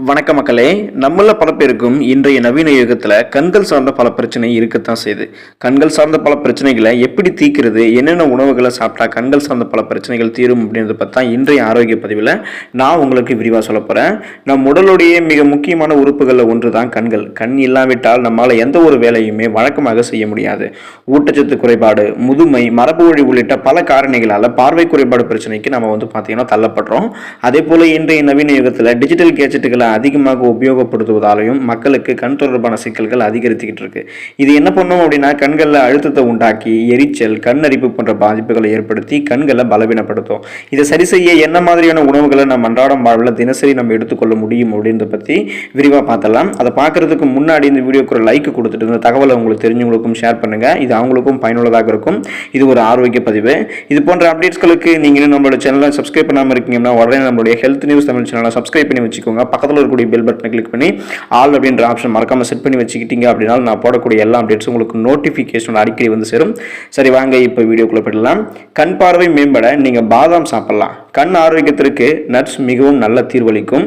வணக்க மக்களே. நம்மள பல பேருக்கும் இன்றைய நவீன யுகத்தில் கண்கள் சார்ந்த பல பிரச்சனை இருக்கத்தான் செய்யுது. கண்கள் சார்ந்த பல பிரச்சனைகளை எப்படி தீர்க்கிறது, என்னென்ன உணவுகளை சாப்பிட்டா கண்கள் சார்ந்த பல பிரச்சனைகள் தீரும் அப்படின்றத பற்றி தான் இன்றைய ஆரோக்கிய பதிவில் நான் உங்களுக்கு விரிவாக சொல்ல போகிறேன். நம் உடலுடைய மிக முக்கியமான உறுப்புகளில் ஒன்று தான் கண்கள். கண் இல்லாவிட்டால் நம்மளால் எந்த ஒரு வேலையுமே வழக்கமாக செய்ய முடியாது. ஊட்டச்சத்து குறைபாடு, முதுமை, மரபு வழி உள்ளிட்ட பல காரணிகளால் பார்வை குறைபாடு பிரச்சனைக்கு நம்ம பார்த்தீங்கன்னா தள்ளப்படுறோம். அதே போல் இன்றைய நவீன யுகத்தில் டிஜிட்டல் கேஜெட்டுகளை அதிகமாக உபயோகப்படுத்துவதாலையும் மக்களுக்கு கண் தொடர்பான சிக்கல்கள் அதிகரித்துக்கிட்டு இருக்கு. இது என்ன பண்ணும் அப்படின்னா, கண்களில் அழுத்தத்தை உண்டாக்கி எரிச்சல், கண் அரிப்பு போன்ற பாதிப்புகளை ஏற்படுத்தி கண்களை பலவீனப்படுத்தும். இதை சரி செய்ய என்ன மாதிரியான உணவுகளை நம்ம அன்றாடம் வாழ்வில் தினசரி நம்ம எடுத்துக்கொள்ள முடியும் அப்படின்றத பற்றி விரிவாக பார்த்தலாம். அதை பார்க்கறதுக்கு முன்னாடி இந்த வீடியோக்கு ஒரு லைக் கொடுத்துட்டு இந்த தகவலை உங்களுக்கு தெரிஞ்சவங்களுக்கும் ஷேர் பண்ணுங்க. இது அவங்களுக்கும் பயனுள்ளதாக இருக்கும். இது ஒரு ஆரோக்கிய பதிவு. இது போன்ற அப்டேட்ஸ்களுக்கு நீங்கள் நம்மளோட சேனலை சப்ஸ்கிரைப் பண்ணாமல் இருக்கீங்கன்னா உடனே நம்மளுடைய ஹெல்த் நியூஸ் தமிழ் சேனலை சப்ஸ்கிரைப் பண்ணி வச்சுக்கோங்க. பக்கத்தில் இருக்கக்கூடிய பெல் பட்டனை கிளிக் பண்ணி ஆல் அப்படின்ற ஆப்ஷன் மறக்காம செட் பண்ணி வச்சுக்கிட்டீங்க அப்படின்னா நான் போடக்கூடிய எல்லா அப்டேட்ஸும் உங்களுக்கு நோட்டிஃபிகேஷன் அடிக்கடி வந்து சேரும். சரி, வாங்க இப்போ வீடியோக்குள்ள போயிடலாம். கண் பார்வை மேம்பட நீங்க பாதாம் சாப்பிடலாம். கண் ஆரோக்கியத்திற்கு நட்ஸ் மிகவும் நல்ல தீர்வளிக்கும்.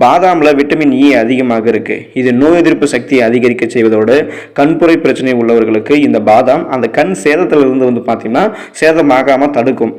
பாதாம்ல விட்டமின் இ அதிகமாக இருக்கு. இது நோய் எதிர்ப்பு சக்தியை அதிகரிக்க செய்வதோடு கண்புரை பிரச்சனை உள்ளவர்களுக்கு இந்த பாதாம் அந்த கண் சேதத்திலிருந்து பார்த்தீங்கன்னா சேதமாகாம தடுக்கும்.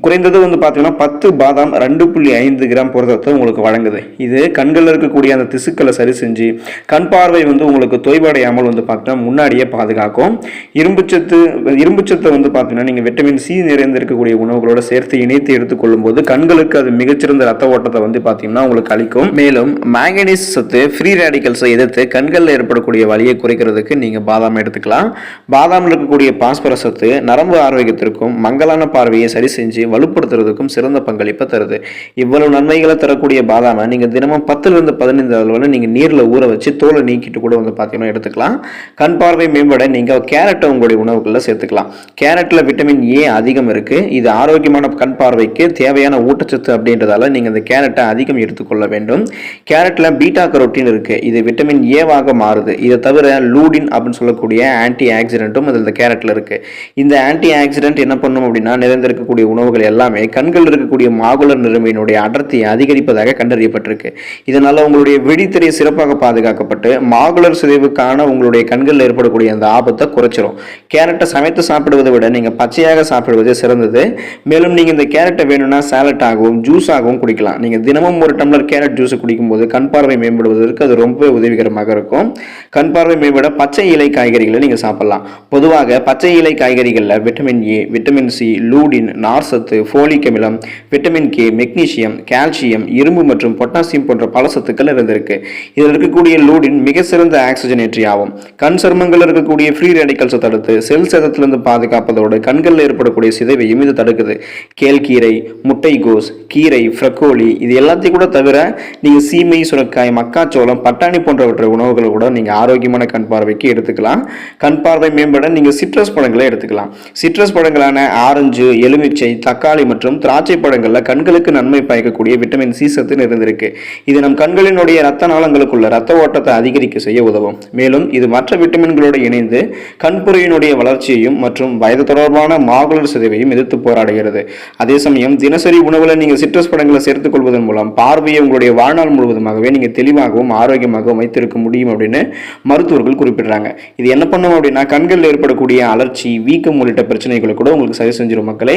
குறைந்தது பார்த்தீங்கன்னா 10 பாதாம் 2.5 கிராம் புரதத்தை உங்களுக்கு வழங்குது. இது கண்களில் இருக்கக்கூடிய அந்த திசுக்களை சரி செஞ்சு கண் பார்வை உங்களுக்கு தொய்வடையாமல் பார்த்தீங்கன்னா முன்னாடியே பாதுகாக்கும். இரும்புச்சத்தை பார்த்தீங்கன்னா நீங்கள் விட்டமின் சி நிறைந்து இருக்கக்கூடிய உணவுகளோட சேர்த்து இணைத்து எடுத்துக்கொள்ளும் போது கண்களுக்கு அது மிகச்சிறந்த ரத்த ஓட்டத்தை பார்த்தீங்கன்னா உங்களுக்கு அளிக்கும். மேலும் மேங்கனீஸ் சத்து ஃப்ரீ ரேடிக்கல்ஸை எதிர்த்து கண்களில் ஏற்படக்கூடிய வலியை குறைக்கிறதுக்கு நீங்கள் பாதாம் எடுத்துக்கலாம். பாதாமில் இருக்கக்கூடிய பாஸ்பரஸ் சத்து நரம்பு ஆரோக்கியத்திற்கும் மங்கலான பார்வையை சரி செஞ்சு வலுப்படுத்துறதுக்கும் சிறந்த பங்களிப்பை தருது. இவ்வளவு நன்மைகளை தரக்கூடிய பாதாமை நீங்க தினமும் 10 to 15 அளவுல நீங்க நீர்ல ஊற வச்சு தோலை நீக்கிட்டு கூட பார்த்தீங்கன்னா எடுத்துக்கலாம். கண் பார்வை மேம்பட நீங்க கேரட்டை உங்களுடைய உணவுகளில் சேர்த்துக்கலாம். கேரட்ல விட்டமின் ஏ அதிகம் இருக்கு. இது ஆரோக்கியமான கண் பார்வைக்கு தேவையான ஊட்டச்சத்து அப்படின்றதால நீங்க இந்த கேரட்டை அதிகம் எடுத்துக்கொள்ள வேண்டும். கேரட்ல பீட்டா கரோட்டின் இருக்கு. இது விட்டமின் ஏவாக மாறுது. இதை தவிர லூடின் அப்படின்னு சொல்லக்கூடிய ஆன்டி ஆக்சிடென்ட்டும் இந்த கேரட்ல இருக்கு. இந்த ஆன்டி ஆக்சிடென்ட் என்ன பண்ணும் அப்படின்னா, நிறைந்திருக்கக்கூடிய உணவுகள் எல்லாமே கண்கள் இருக்கக்கூடிய மாகுலர் நிறமையினுடைய அடர்த்தியை அதிகரிப்பதாக கண்டறியப்பட்டிருக்கு. இதனால உங்களுடைய விழித்திரை சிறப்பாக பாதுகாக்கப்பட்டு மாகுலர் சிதைவுக்கான உங்களுடைய கண்களில் ஏற்படக்கூடிய அந்த ஆபத்தை குறைச்சிரும். கேரட்டை சமைத்து சாப்பிடுவதை விட நீங்க பச்சையாக சாப்பிடுவதே சிறந்தது. மேலும் நீங்க இந்த கேரட்டை வேணும்னா சாலட் ஆகவும் ஜூஸ் ஆகவும் குடிக்கலாம். நீங்க தினமும் ஒரு டம்ளர் கேரட் ஜூஸ் குடிக்கும் போது கண் பார்வை மேம்படுவதற்கு அது ரொம்ப உதவிகரமாக இருக்கும். கண் பார்வை மேம்பட பச்சை இலை காய்கறிகளை நீங்க சாப்பிடலாம். பொதுவாக பச்சை இலை காய்கறிகளில் vitamin A, vitamin C, lutein, நார்சத்து, ஃபோலிக் அமிலம், விட்டமின் கே, மெக்னீசியம், கால்சியம், இரும்பு மற்றும் பொட்டாசியம் போன்ற பல சத்துக்கள் இருந்திருக்கு. இதில் இருக்கக்கூடிய லூடின் மிக சிறந்த ஆக்சிஜனேற்றி ஆகும். கண் சருமங்கள் இருக்கக்கூடிய ஃப்ரீ ரேடிக்கல்ஸை தடுத்து செல் சேதத்திலிருந்து பாதுகாப்பதோடு கண்களில் ஏற்படக்கூடிய சிதைவையும் இது தடுக்குது. கேழ்கீரை, முட்டைகோஸ், கீரை, ஃப்ரக்கோலி இது எல்லாத்தையும் கூட தவிர நீங்க சீமை, சுரக்காய், மக்காச்சோளம், பட்டாணி போன்றவற்றை உணவுகளை கூட நீங்க ஆரோக்கியமான கண் பார்வைக்கு எடுத்துக்கலாம். கண் பார்வை மேம்பட நீங்க சிட்ரஸ் பழங்களை எடுத்துக்கலாம். சிட்ரஸ் பழங்களான ஆரஞ்சு, எலுமிச்சை, தக்காளி மற்றும் திராட்சை பழங்கள்ல கண்களுக்கு நன்மை பயக்கக்கூடிய விட்டமின் சி சத்து நிறைந்திருக்கு. இது நம் கண்களினுடைய ரத்த நாளங்களுக்குள்ள ரத்த ஓட்டத்தை அதிகரிக்க செய்ய உதவும். மேலும் இது மற்ற விட்டமின்களோடு இணைந்து கண்புரையினுடைய வளர்ச்சியையும் மற்றும் வயது தொடர்பான மாகுலர் சிதைவையும் எதிர்த்து போராடுகிறது. அதே சமயம் தினசரி உணவுல நீங்க சிட்ரஸ் பழங்களை சேர்த்துக் கொள்வதன் மூலம் பார்வையை உங்களுடைய வாழ்நாள் முழுவதுமாகவே நீங்க தெளிவாகவும் ஆரோக்கியமாகவும் வைத்திருக்க முடியும் அப்படின்னு மருத்துவர்கள் குறிப்பிடுறாங்க. இது என்ன பண்ணும் அப்படின்னா, கண்களில் ஏற்படக்கூடிய அலர்ச்சி, வீக்கம் உள்ளிட்ட பிரச்சனைகளை கூட உங்களுக்கு சரி செஞ்சிடும். மக்களே,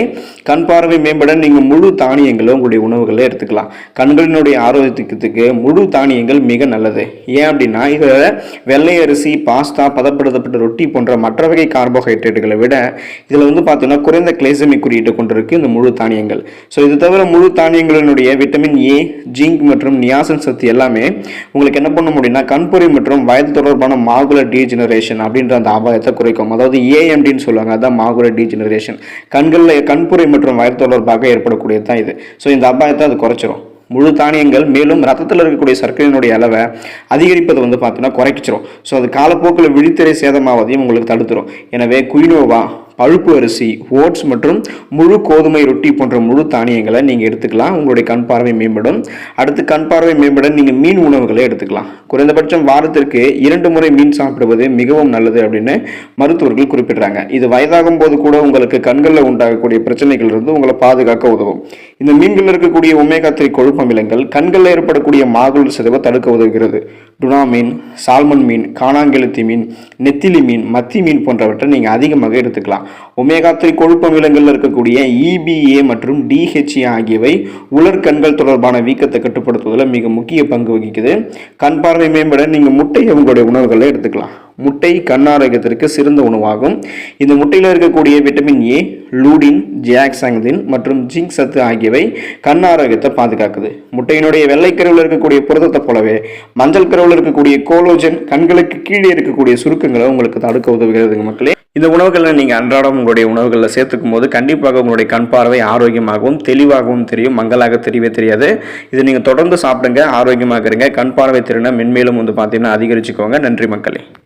கண் பார்வை மேம்பட நீங்க முழு தானியங்களை உங்களுடைய உணவுகளை எடுத்துக்கலாம். கண்களினுடைய ஆரோக்கியத்துக்கு முழு தானியங்கள் மிக நல்லது. ஏன் அப்படின்னா, இதில் வெள்ளை அரிசி, பாஸ்தா, பதப்படுத்தப்பட்ட ரொட்டி போன்ற மற்ற வகை கார்போஹைட்ரேட்டுகளை விட இதில் பார்த்தீங்கன்னா குறைந்த கிளைசமிக் குறியீட்டை கொண்டிருக்கு இந்த முழு தானியங்கள். ஸோ இது தவிர முழு தானியங்களினுடைய விட்டமின் ஏ, ஜிங்க் மற்றும் நியாசின் சத்து எல்லாமே உங்களுக்கு என்ன பண்ண முடியும்னா, கண்புரை மற்றும் வயது தொடர்பான மாகுலர் டீஜெனரேஷன் அப்படின்ற அந்த அபாயத்தை குறைக்கும். அதாவது ஏஎம்டின்னு சொல்லுவாங்க, அதான் மாகுலர் டீஜெனரேஷன். கண்களில் கண்புரை மற்றும் வயது தொடர்பாக ஏற்படக்கூடியது தான் இது. ஸோ இந்த அபாயத்தை அது குறைச்சிரும். முழு தானியங்கள் மேலும் ரத்தத்தில் இருக்கக்கூடிய சர்க்கரையினுடைய அளவை அதிகரிப்பதை பார்த்தீங்கன்னா குறைச்சிரும். ஸோ அது காலப்போக்கில் விழித்திரை சேதமாவதையும் உங்களுக்கு தடுத்துரும். எனவே குயினோவா, பழுப்பு அரிசி, ஓட்ஸ் மற்றும் முழு கோதுமை ரொட்டி போன்ற முழு தானியங்களை நீங்கள் எடுத்துக்கலாம். உங்களுடைய கண் பார்வை மேம்படும். அடுத்து கண் பார்வை மேம்பட நீங்கள் மீன் உணவுகளை எடுத்துக்கலாம். குறைந்தபட்சம் வாரத்திற்கு 2 முறை மீன் சாப்பிடுவது மிகவும் நல்லது அப்படின்னு மருத்துவர்கள் குறிப்பிடுறாங்க. இது வயதாகும் போது கூட உங்களுக்கு கண்களில் உண்டாகக்கூடிய பிரச்சனைகள் இருந்து உங்களை பாதுகாக்க உதவும். இந்த மீன்களில் இருக்கக்கூடிய ஒமேகா 3 கொழுப்பு அமிலங்கள் கண்களில் ஏற்படக்கூடிய மாகுள் சிதைவை தடுக்க உதவுகிறது. டுனா மீன், சால்மன் மீன், காணாங்கெழுத்தி மீன், நெத்திலி மீன், மத்தி மீன் போன்றவற்றை நீங்கள் அதிகமாக எடுத்துக்கலாம். ஒமேகா 3 கொழுப்பு அமிலங்களில் இருக்கக்கூடிய EBA மற்றும் DHA ஆகியவை உலர் கண்கள் தொடர்பான வீக்கத்தை கட்டுப்படுத்துவதில் மிக முக்கிய பங்கு வகிக்குது. கண் பார்வை மேம்பட நீங்கள் முட்டையை உங்களுடைய உணவுகளை எடுத்துக்கலாம். முட்டை கண் ஆரோக்கியத்திற்கு சிறந்த உணவாகும். இந்த முட்டையில் இருக்கக்கூடிய விட்டமின் A, லூடின், ஜியாக்சாந்தின் மற்றும் ஜிங்க் சத்து ஆகியவை கண் ஆரோக்கியத்தை பாதுகாக்குது. முட்டையினுடைய வெள்ளைக்கருவில் இருக்கக்கூடிய புரதத்தை போலவே மஞ்சள் கருவில் இருக்கக்கூடிய கோலோஜன் கண்களுக்கு கீழே இருக்கக்கூடிய சுருக்கங்களை உங்களுக்கு தடுக்க உதவுகிறது மக்களே. இந்த உணவுகளை நீங்கள் அன்றாடம் உங்களுடைய உணவுகளில் சேர்த்துக்கும் போது கண்டிப்பாக உங்களுடைய கண் பார்வை ஆரோக்கியமாகவும் தெளிவாகவும் தெரியும். மங்களாக தெரியவே தெரியாது. இதை நீங்கள் தொடர்ந்து சாப்பிடுங்க, ஆரோக்கியமாக இருங்க. கண் பார்வை திறனை மென்மேலும் பார்த்தீங்கன்னா அதிகரிச்சுக்கோங்க. நன்றி மக்களே.